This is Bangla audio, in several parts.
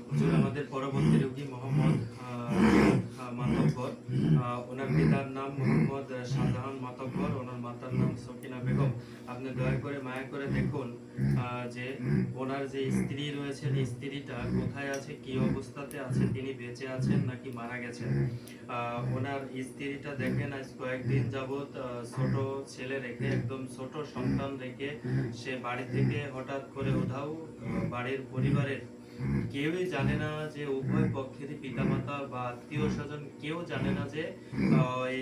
হুজুর আমাদের পরবর্তী রোগী মোহাম্মদ মাতব্বর, ওনার পিতার নাম মোহাম্মদ শাহজাহান মাতব্বর, ওনার মাতার নাম সকিনা বেগম। আপনি দয়া করে মায়া করে দেখুন যে ওনার যে স্ত্রী রয়েছেন, স্ত্রীটা কোথায় আছে, কি অবস্থাতে আছে, তিনি বেঁচে আছেন নাকি মারা গেছেন। ওনার স্ত্রীটা দেখেন আজ কয়েকদিন যাবৎ ছোট ছেলে রেখে, একদম ছোট সন্তান রেখে সে বাড়ি থেকে হঠাৎ করে উধাও। বাড়ির পরিবারের কেউই জানে না যে উভয় পক্ষেরই পিতামাতা বা আত্মীয় স্বজন কেউ জানে না যে এই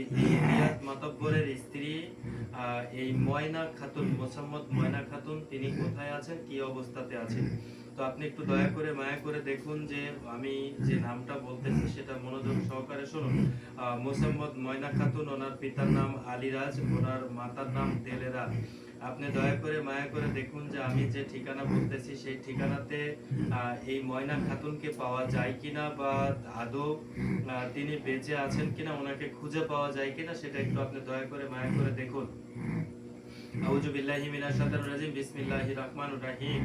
রিয়াদ মাতব্বরের স্ত্রী এই ময়না খাতুন, মোসাম্মদ ময়না খাতুন, তিনি কোথায় আছেন, কি অবস্থাতে আছেন। তো আপনি একটু দয়া করে মায়া করে দেখুন যে আমি যে নামটা বলতেছি সেটা মনোযোগ সহকারে শুনুন। মোসাম্মদ ময়না খাতুন, ওনার পিতার নাম আলিরাজ, ওনার মাতার নাম দেলেরা। আপনি দয়া করে মায়া করে দেখুন যে আমি যে ঠিকানা বলতেছি সেই ঠিকানাতে এই ময়না খাতুনকে পাওয়া যায় কিনা, বা আদৌ তিনি বেঁচে আছেন কিনা, ওনাকে খুঁজে পাওয়া যায় কিনা, সেটা একটু আপনি দয়া করে মায়া করে দেখুন। আউযু বিল্লাহি মিনাশ শাইতানির রাজিম, বিসমিল্লাহির রহমানির রহিম।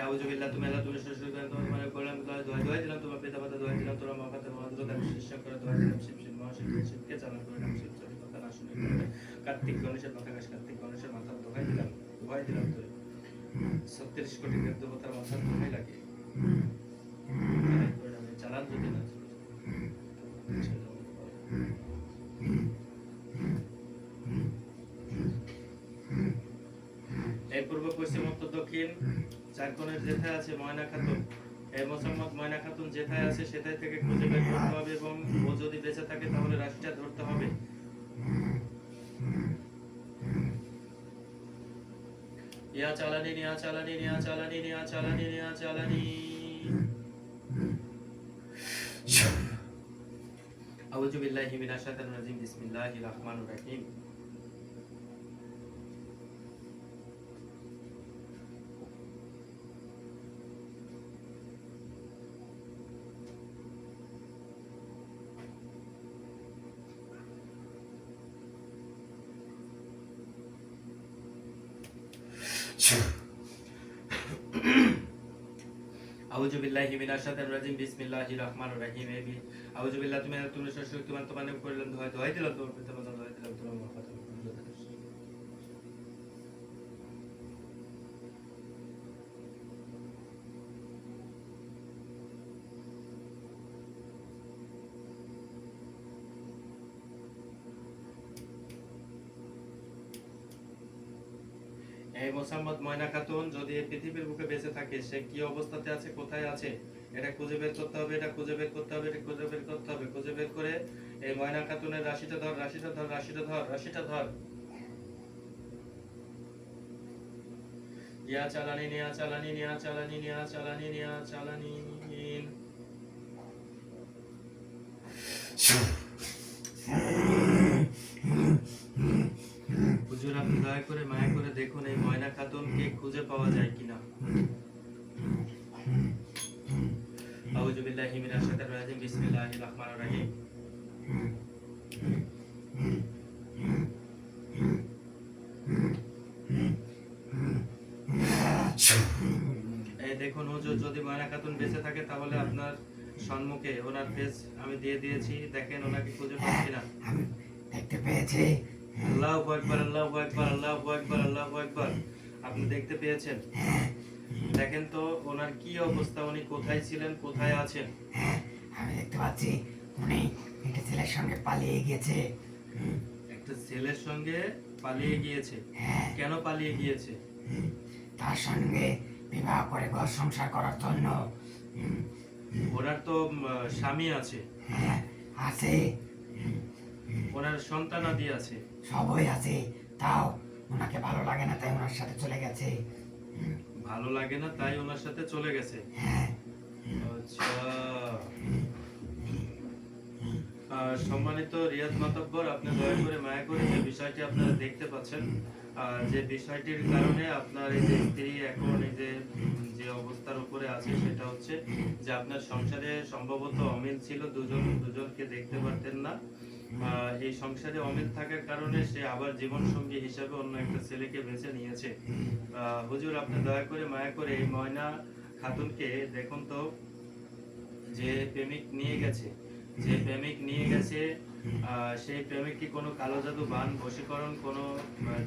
আউযু বিল্লাহি, তুমি আল্লাহ, তুমি সৃষ্টি করেন, তোমার মানে করলাম, দোয়া দিলাম তোমার পিতামাতা, দোয়া দিলাম তোমার মাতা মহাদুত, আমি সৃষ্টি করে দোয়া দিলাম শিব মহাশিবকে চালান করে নাম শিব চরি কথা না শুনে কার্তিক গণেশের মাথা গাছ, কার্তিক গণেশের মাথা দোহাই দিলাম তোরে 36 কোটি দেবতার মাথা দোহাই লাগে চালান যদি না এই পূর্ব পশ্চিম উত্তর দক্ষিণ চার কোণের যেথায় আছে ময়না খাতুন, এই মোসাম্মদ ময়না খাতুন যেথায় আছে সেটাই থেকে খুঁজে বের করতে হবে, এবং ও যদি বেঁচে থাকে তাহলে রাশিটা ধরতে হবে। ইয়া চালানি নিয়া চালানি নিয়া চালানি নিয়া চালানি নিয়া চালানি। আউযু বিল্লাহি মিনাশ শাইতানির রাজিম, বিসমিল্লাহির রহমানির রহিম। আউযু বিল্লাহি মিনাশ শাইতানির রাজিম, বিসমিল্লাহির রহমানির রহিম। আউযু বিল্লাহি, তুমি শক্তিমান তোমার নাম করলাম, দোহাই দিলাম তোমার পিতামাতা, দোহাই দিলাম তোমার মাতা। এই মোসাম্মদ ময়না খাতুন যদি এই পৃথিবীর বুকে বেঁচে থাকে, সে কি অবস্থাতে আছে, কোথায় আছে, এটা খুঁজে বের করতে হবে, এটা খুঁজে বের করতে হবে, এটা খুঁজে বের করতে হবে। খুঁজে বের করে এই ময়না খাতুনের রাশিটা ধর, রাশিটা ধর, রাশিটা ধর, রাশিটা ধর। ইয়া চালানি নিয়া চালানি নিয়া চালানি নিয়া চালানি নিয়া চালানি। হুজুর আপনি দয়া করে মায়া করে দেখুন এই ময়না খাতুনকে খুঁজে পাওয়া যায় কিনা। আউযু বিল্লাহি মিনাশ শাইতানির রাজিম, বিসমিল্লাহির রহমানির রহিম। এই দেখুন হুজুর, যদি ময়না খাতুন বেঁচে থাকে তাহলে আপনার সম্মুখে ওনার ফেস আমি দিয়ে দিয়েছি, দেখেন ওনাকে খুঁজে পাচ্ছি না। দেখতে পেয়েছি। আল্লাহু আকবার, আল্লাহু আকবার, আল্লাহু আকবার, আল্লাহু আকবার। আপনি দেখতে পেয়েছেন? দেখেন তো ওনার কি অবস্থা, উনি কোথায় ছিলেন, কোথায় আছেন। আমি দেখতে পাচ্ছি উনি একটা ছেলের সঙ্গে পালিয়ে গিয়েছে। একটা ছেলের সঙ্গে পালিয়ে গিয়েছে। কেন পালিয়ে গিয়েছে? তার সঙ্গে বিবাহ করে ঘর সংসার করার জন্য। ওনার তো স্বামী আছে। আছে। ওনার সন্তান আদি আছে। সবই আছে, তাও ওনাকে ভালো লাগে না, তাই ওনার সাথে চলে গেছে। ভালো লাগে না তাই ওনার সাথে চলে গেছে। আচ্ছা, সম্মানিত রিয়াদ মাতব্বর, আপনি দয়া করে মায়া করে যে বিষয়টি আপনারা দেখতে পাচ্ছেন, যে বিষয়টির কারণে আপনার এই যে স্ত্রী এখন এই যে অবস্থার উপরে আছে, সেটা হচ্ছে যে যে আপনার সংসারে সম্ভবত অমিল ছিল, দুজনকে দেখতে পারতেন না। এই সংসারে অমিল থাকার কারণে সে আবার জীবন সঙ্গী হিসাবে অন্য একটা ছেলেকে বেছে নিয়েছে। হুজুর, আপনি দয়া করে মায়া করে এই ময়না খাতুনকে দেখুন তো, যে প্রেমিক নিয়ে গেছে, সেই প্রেমিক কি কোনো কালো জাদু, বান, বশীকরণ, কোনো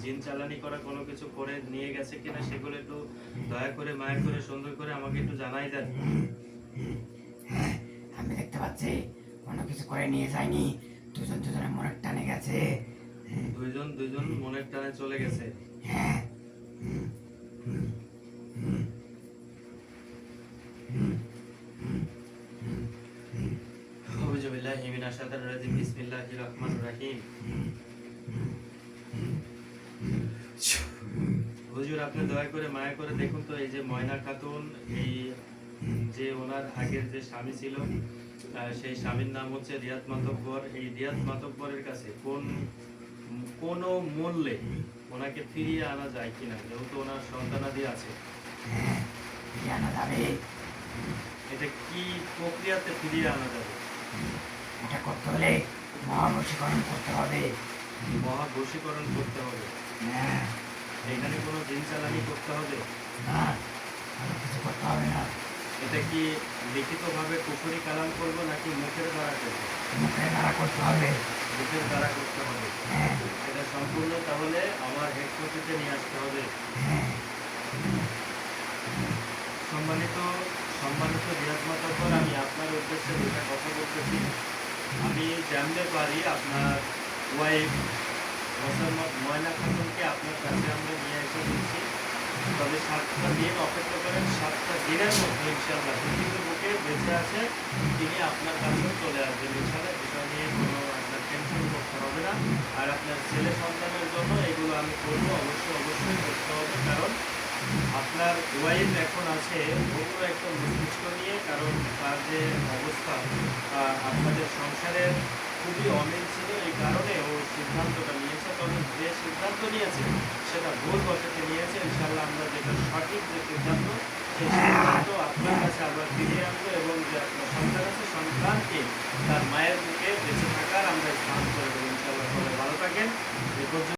জিন চালানি করা কোনো কিছু করে নিয়ে গেছে কিনা, সেগুলো একটু দয়া করে মায়া করে সুন্দর করে আমাকে একটু জানাই দেন। হ্যাঁ, আমি দেখতে পাচ্ছি কোনো কিছু করে নিয়ে যায়নি, দুজনের মনের টানে গেছে। দুইজন মনের টানে চলে গেছে। হ্যাঁ। আউযু বিল্লাহি মিনাশ শাইতানির রাজিম। বিসমিল্লাহির রহমানির রহিম। হুজুর, আপনি দয়া করে মায়া করে দেখুন তো, এই যে ময়না খাতুন, এই যে ওনার আগের যে স্বামী ছিল, সেই স্বামীর নাম হচ্ছে রিয়াদ মাতব্বর। এই রিয়াদ মাতব্বরের কাছে কোন মূল্যে ওনাকে ফিরিয়ে আনা যায় কিনা, যেহেতু ওনার সন্তানাদি আছে। হ্যাঁ, জানা যাবে। এটা কি প্রক্রিয়াতে ফিরিয়ে আনা যাবে? এটা করতে হলে মহাবশীকরণ করতে হবে। মহাবশীকরণ করতে হবে। হ্যাঁ। এখানে কোনো জিন চালানি করতে হবে? না, আর কিছু করতে হবে না। এটা কি লিখিতভাবে কুফরি কালাম করবো নাকি মুখের দ্বারা করবো? মুখের দ্বারা করতে হবে। মুখের দ্বারা করতে হবে। হ্যাঁ। এটা সম্পূর্ণ তাহলে আমার হেডফোনটিতে নিয়ে আসতে হবে। হ্যাঁ। সম্মানিত সম্মানিত রিয়াজ মাতব্বর, আমি আপনার উদ্দেশ্যে দুটা কথা বলতেছি। আমি জানতে পারি আপনার ওয়াইফ মোসাম্মদ ময়না খাতুনকে আপনার কাছে আমরা নিয়ে এসে দিচ্ছি, তবে 7টা দিন অপেক্ষা করেন। 7টা দিনের মধ্যে ইনশাআল্লাহ পৃথিবীর বুকে বেঁচে আছে, তিনি আপনার কাছেও চলে আসবেন ইনশাআল্লাহ। বিষয় নিয়ে কোনো আপনার টেনশন করতে হবে না। আর আপনার ছেলে সন্তানের জন্য এগুলো আমি করবো, অবশ্যই করতে হবে, কারণ আপনার ওয়াইফ এখন আছে পুরো একটা মস্তিষ্ক নিয়ে, কারণ তার যে অবস্থা, আপনাদের সংসারের খুবই অমিল ছিল, এই কারণে ও সিদ্ধান্তটা নিয়েছে। তবে যে সিদ্ধান্ত নিয়েছে সেটা ভুল বশতে নিয়েছে। ইনশাআল্লাহ আমরা যেটা সঠিক যে সিদ্ধান্ত, সেই সিদ্ধান্ত আপনার কাছে আবার ফিরিয়ে আনবো, এবং যে আপনার সন্তান আছে, সন্তানকে তার মায়ের বুকে বেঁচে থাকার আমরা স্থান করে দেবো ইনশাআল্লাহ। সবাই ভালো থাকেন। এ পর্যন্ত